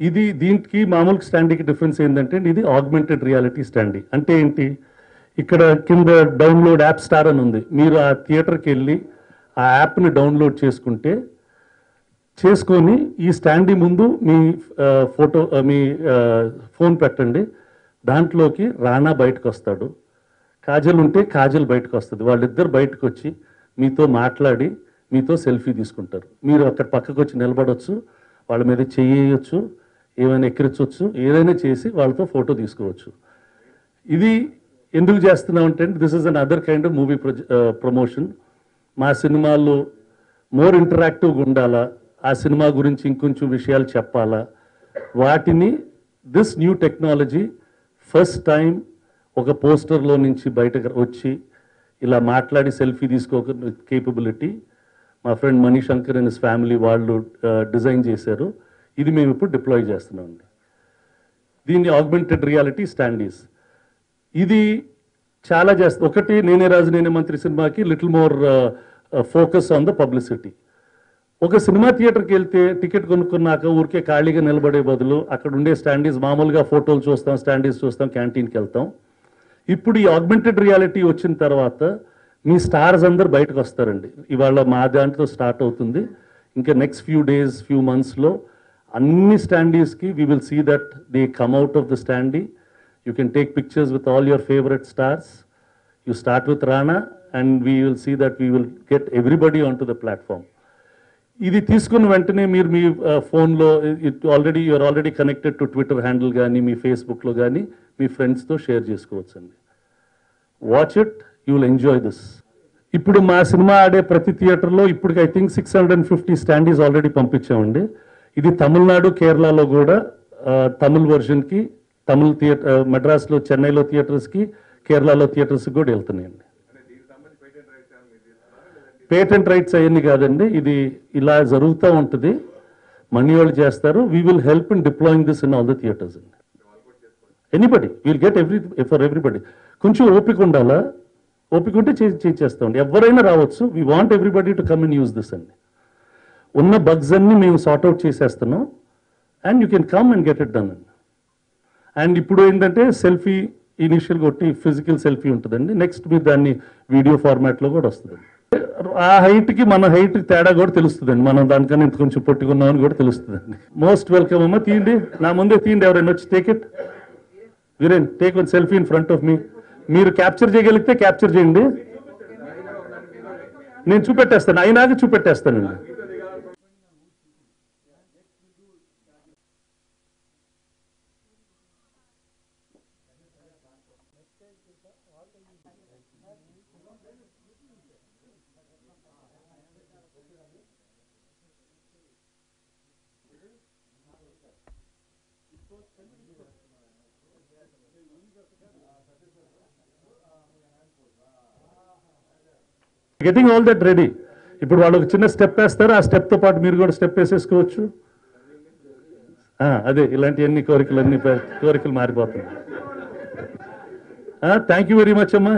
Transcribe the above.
ఇది దీనికి మామూలు స్టాండీకి డిఫరెన్స్ ఏంటంటే ఇది ఆగ్మెంటెడ్ రియాలిటీ స్టాండీ. అంటే ఏంటి, ఇక్కడ కింద డౌన్లోడ్ యాప్ స్టార్ అని ఉంది. మీరు ఆ థియేటర్కి వెళ్ళి ఆ యాప్ని డౌన్లోడ్ చేసుకొని ఈ స్టాండీ ముందు మీ ఫోటో మీ ఫోన్ పెట్టండి. దాంట్లోకి రానా బయటకు వస్తాడు, కాజల్ ఉంటే కాజల్ బయటకు వస్తుంది. వాళ్ళిద్దరు బయటకు వచ్చి మీతో మాట్లాడి మీతో సెల్ఫీ తీసుకుంటారు. మీరు అక్కడ పక్కకు వచ్చి నిలబడవచ్చు, వాళ్ళ మీద చేయొచ్చు, ఏమైనా ఎక్కిరించవచ్చు, ఏదైనా చేసి వాళ్ళతో ఫోటో తీసుకోవచ్చు. ఇది ఎందుకు చేస్తున్నామంటే this is an other kind of movie promotion. మా సినిమాల్లో మోర్ ఇంటరాక్టివ్గా ఉండాలా, ఆ సినిమా గురించి ఇంకొంచెం విషయాలు చెప్పాలా, వాటిని this new technology first time ఒక పోస్టర్లో నుంచి బయటకు వచ్చి ఇలా మాట్లాడి సెల్ఫీ తీసుకోక కేపబిలిటీ మా friend Manishankar and his family వాళ్ళు డిజైన్ చేశారు. ఇది మేము ఇప్పుడు డిప్లాయ్ చేస్తున్నామండి. దీన్ని ఆగ్మెంటెడ్ రియాలిటీ స్టాండీస్. ఇది చాలా ఒకటి నేనే రాజు నేనే మంత్రి సినిమాకి little more focus on the publicity. ఒక సినిమా థియేటర్కి వెళ్తే టికెట్ కొనుక్కున్నాక ఊరికే ఖాళీగా నిలబడే బదులు అక్కడ ఉండే స్టాండీస్ మామూలుగా ఫోటోలు చూస్తాం, స్టాండీస్ చూస్తాం, క్యాంటీన్కి వెళ్తాం. ఇప్పుడు ఈ ఆగ్మెంటెడ్ రియాలిటీ వచ్చిన తర్వాత మీ స్టార్స్ అందరు బయటకు వస్తారండి. ఇవాళ మా దాంట్లో స్టార్ట్ అవుతుంది. ఇంకా నెక్స్ట్ ఫ్యూ మంత్స్లో అన్ని స్టాండీస్కి we will see that they come out of the standee. You can take pictures with all your favourite stars. You start with Rana and we will see that we will get everybody on to the platform. ఇది తీసుకున్న వెంటనే మీరు మీ ఫోన్లో you are already connected to Twitter handle కానీ మీ ఫేస్బుక్లో కానీ మీ ఫ్రెండ్స్తో షేర్ చేసుకోవచ్చు అండి. Watch it, you will enjoy this. ఇప్పుడు మా సినిమా ఆడే ప్రతి థియేటర్లో ఇప్పటికి ఐ థింక్ 650 స్టాండీస్ ఆల్రెడీ పంపించామండి. ఇది తమిళనాడు, కేరళలో కూడా తమిళ్ వర్షన్కి, తమిళ్ థియేటర్ మెడ్రాస్లో, చెన్నైలో థియేటర్స్కి, కేరళలో థియేటర్స్కి కూడా వెళ్తున్నాయండి. పేటెంట్ రైట్స్ అవన్నీ కాదండి, ఇది ఇలా జరుగుతూ ఉంటుంది. మనీ వాళ్ళు చేస్తారు. We will help in deploying this in all the theatres అండి. Anybody will get for everybody. కొంచెం ఓపిక ఉండాలా, ఓపిక ఉంటే చేస్తామండి. ఎవరైనా రావచ్చు. We want everybody to come and use this అండి. ఉన్న బగ్స్ అన్ని మేము సార్ట్అవుట్ చేసేస్తున్నాం and you can come and get it done అండి. అండ్ ఇప్పుడు ఏంటంటే సెల్ఫీ ఇనిషియల్గా ఒకటి ఫిజికల్ సెల్ఫీ ఉంటుందండి. నెక్స్ట్ మీరు దాన్ని వీడియో ఫార్మాట్లో కూడా వస్తుందండి. ఆ హైట్కి మన హైట్కి తేడా కూడా తెలుస్తుందండి. మనం దానికన్నా ఇంత కొంచెం పొట్టుకున్నామని కూడా తెలుస్తుందండి. మోస్ట్ వెల్కమ్ అమ్మ. తీయండి, నా ముందే తీయండి. ఎవరైనా వచ్చి take it. Veeren take one selfie in front of me. మీరు క్యాప్చర్ చేయగలిగితే క్యాప్చర్ చేయండి. నేను చూపెట్టేస్తాను, అయినాక చూపెట్టేస్తానండి. Getting all that ready. ఇప్పుడు వాళ్ళు ఒక చిన్న స్టెప్ వేస్తారు, ఆ స్టెప్తో పాటు మీరు కూడా స్టెప్ వేసేసుకోవచ్చు. అదే ఇలాంటివన్నీ కోరికలు మారిపోతున్నాయి. థ్యాంక్ యూ వెరీ మచ్ అమ్మా.